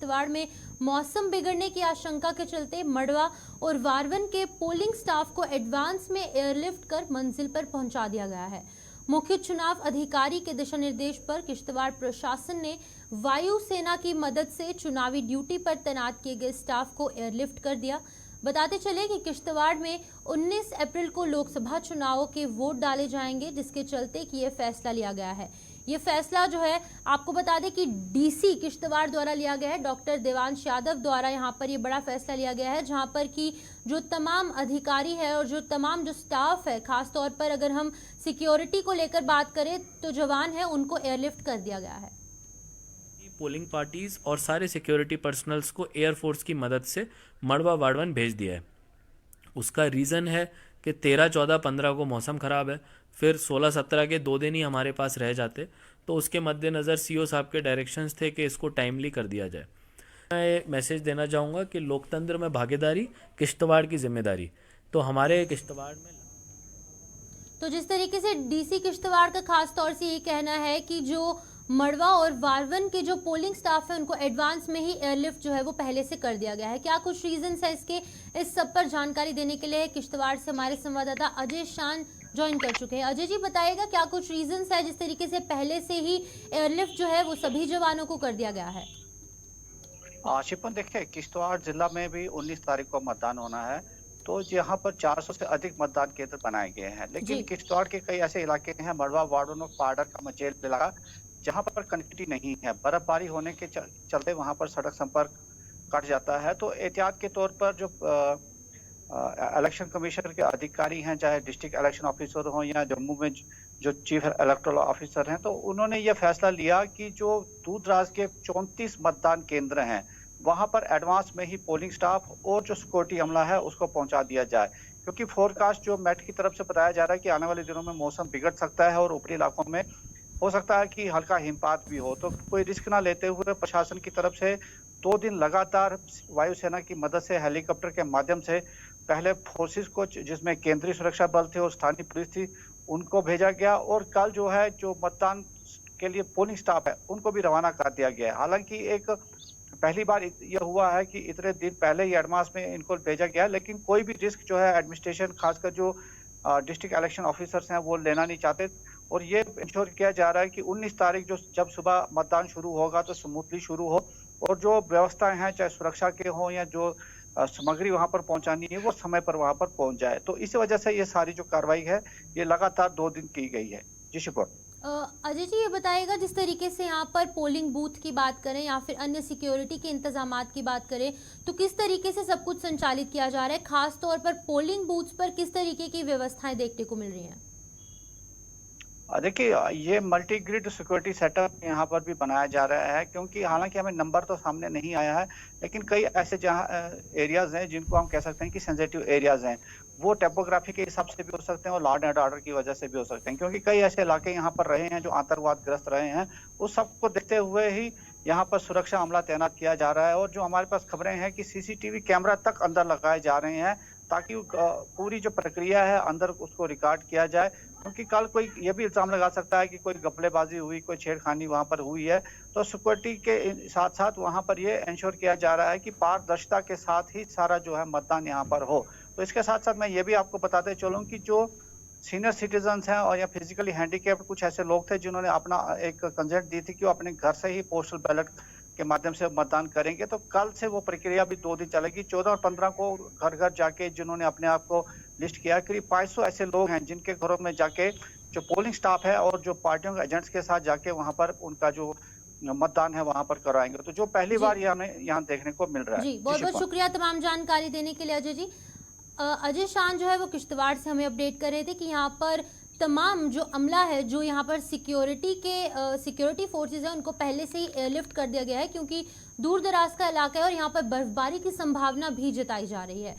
किश्तवाड़ में मौसम बिगड़ने की आशंका के चलते मड़वा और वारवन के पोलिंग स्टाफ को एडवांस में एयरलिफ्ट कर मंजिल पर पहुंचा दिया गया है। मुख्य चुनाव अधिकारी के दिशा निर्देश पर किश्तवाड़ प्रशासन ने वायुसेना की मदद से चुनावी ड्यूटी पर तैनात किए गए स्टाफ को एयरलिफ्ट कर दिया। बताते चले कि किश्तवाड़ में 19 अप्रैल को लोकसभा चुनावों के वोट डाले जाएंगे, जिसके चलते कि ये फैसला लिया गया है। ये फैसला जो है आपको बता दें कि डीसी किश्तवाड़ द्वारा लिया गया है। डॉक्टर देवांश यादव द्वारा यहाँ पर ये बड़ा फैसला लिया गया है, जहाँ पर कि जो तमाम अधिकारी है और जो तमाम जो स्टाफ है, खास तौर पर अगर हम सिक्योरिटी को लेकर बात करें तो जवान है उनको एयरलिफ्ट कर दिया गया है। पोलिंग पार्टीज और सारे सिक्योरिटी पर्सनल्स को एयरफोर्स की मदद से मड़वा वाड़वन भेज दिया है। उसका रीज़न है कि 13, 14, 15 को मौसम ख़राब है, फिर 16, 17 के 2 दिन ही हमारे पास रह जाते, तो उसके मद्देनज़र सीओ साहब के डायरेक्शंस थे कि इसको टाइमली कर दिया जाए। मैं ये मैसेज देना चाहूँगा कि लोकतंत्र में भागीदारी किश्तवाड़ की जिम्मेदारी, तो हमारे किश्तवाड़ में तो जिस तरीके से डीसी किश्तवाड़ का खास तौर से ये कहना है कि जो मड़वा और वारवन के जो पोलिंग स्टाफ है उनको एडवांस में ही एयरलिफ्ट जो है वो पहले से कर दिया गया है। क्या कुछ रीजंस है इसके? इस सब पर जानकारी देने के लिए किश्तवाड़ से हमारे संवाददाता अजय शान ज्वाइन कर चुके हैं। अजय जी, बताइएगा क्या कुछ रीजंस है जिस तरीके से पहले से ही एयरलिफ्ट जो है वो सभी जवानों को कर दिया गया है? शिपन, देखिए, किश्तवाड़ जिला में भी 19 तारीख को मतदान होना है, तो यहाँ पर 400 से अधिक मतदान केंद्र बनाए गए हैं। लेकिन किश्तवाड़ के कई ऐसे इलाके हैं, मड़वा, वाड़वन और पाडर का मचेल इलाका, जहाँ पर कनेक्टिविटी नहीं है। बर्फबारी होने के चलते वहाँ पर सड़क संपर्क कट जाता है। तो एहतियात के तौर पर जो इलेक्शन कमीशन के अधिकारी हैं, चाहे डिस्ट्रिक्ट इलेक्शन ऑफिसर हो या जम्मू में जो चीफ इलेक्टोरल ऑफिसर हैं, तो उन्होंने ये फैसला लिया कि जो दूर दराज के 34 मतदान केंद्र हैं वहां पर एडवांस में ही पोलिंग स्टाफ और जो सिक्योरिटी अमला है उसको पहुंचा दिया जाए, क्योंकि फोरकास्ट जो मेट की तरफ से बताया जा रहा है कि आने वाले दिनों में मौसम बिगड़ सकता है और ऊपरी इलाकों में हो सकता है कि हल्का हिमपात भी हो। तो कोई रिस्क ना लेते हुए प्रशासन की तरफ से 2 दिन लगातार वायुसेना की मदद से हेलीकॉप्टर के माध्यम से पहले फोर्सेस को, जिसमें केंद्रीय सुरक्षा बल थे और स्थानीय पुलिस थी, उनको भेजा गया। और कल जो है जो मतदान के लिए पोलिंग स्टाफ है उनको भी रवाना कर दिया गया। हालांकि एक पहली बार यह हुआ है कि इतने दिन पहले ही एडवांस में इनको भेजा गया, लेकिन कोई भी रिस्क जो है एडमिनिस्ट्रेशन, खासकर जो डिस्ट्रिक्ट इलेक्शन ऑफिसर्स हैं, वो लेना नहीं चाहते। और ये इंश्योर किया जा रहा है कि 19 तारीख जब सुबह मतदान शुरू होगा तो स्मूथली शुरू हो, और जो व्यवस्थाएं हैं, चाहे सुरक्षा के हों या जो सामग्री वहां पर पहुंचानी है, वो समय पर वहां पर पहुंच जाए। तो इस वजह से ये सारी जो कार्रवाई है ये लगातार 2 दिन की गई है। जी शुक्र। अजय जी, ये बताइएगा, जिस तरीके से यहाँ पर पोलिंग बूथ की बात करें या फिर अन्य सिक्योरिटी के इंतजामात की बात करें, तो किस तरीके से सब कुछ संचालित किया जा रहा है? खास तौर पर पोलिंग बूथ पर किस तरीके की व्यवस्थाएं देखने को मिल रही हैं? देखिए, ये मल्टी ग्रिड सिक्योरिटी सेटअप यहाँ पर भी बनाया जा रहा है, क्योंकि हालांकि हमें नंबर तो सामने नहीं आया है, लेकिन कई ऐसे जहाँ एरियाज हैं जिनको हम कह सकते हैं कि सेंसिटिव एरियाज हैं, वो टोपोग्राफी के हिसाब से भी हो सकते हैं और लॉ एंड ऑर्डर की वजह से भी हो सकते हैं, क्योंकि कई ऐसे इलाके यहाँ पर रहे हैं जो आतंकवाद ग्रस्त रहे हैं। उस सबको देखते हुए ही यहाँ पर सुरक्षा अमला तैनात किया जा रहा है। और जो हमारे पास खबरें हैं कि सीसीटीवी कैमरा तक अंदर लगाए जा रहे हैं, ताकि पूरी जो प्रक्रिया है अंदर उसको रिकॉर्ड किया जाए, क्योंकि कल कोई ये भी इल्जाम लगा सकता है कि कोई घपलेबाजी हुई, कोई छेड़खानी वहां पर हुई है। तो सिक्योरिटी के साथ साथ वहां पर ये इंश्योर किया जा रहा है कि पारदर्शिता के साथ ही सारा जो है मतदान यहाँ पर हो। तो इसके साथ साथ मैं ये भी आपको बताते चलूं कि जो सीनियर सिटीजन्स हैं और या फिजिकली हैंडीकैप्ड कुछ ऐसे लोग थे जिन्होंने अपना एक कंसेंट दी थी कि वो अपने घर से ही पोस्टल बैलेट के माध्यम से मतदान करेंगे, तो कल से वो प्रक्रिया भी 2 दिन चलेगी। 14 और 15 को घर घर जाके जिन्होंने अपने आप को लिस्ट किया, करीब 500 ऐसे लोग हैं जिनके घरों में जाके जो पोलिंग स्टाफ है और जो पार्टियों के एजेंट्स के साथ जाके वहां पर उनका जो मतदान है वहां पर कराएंगे। तो जो पहली बार ये हमें यहाँ देखने को मिल रहा है। जी, बहुत बहुत शुक्रिया तमाम जानकारी देने के लिए अजय जी। अजय शान जो है वो किश्तवाड़ से हमें अपडेट कर रहे थे कि यहाँ पर तमाम जो अमला है, जो यहाँ पर सिक्योरिटी फोर्सेज है, उनको पहले से ही एयरलिफ्ट कर दिया गया है, क्योंकि दूर दराज का इलाका है और यहाँ पर बर्फबारी की संभावना भी जताई जा रही है।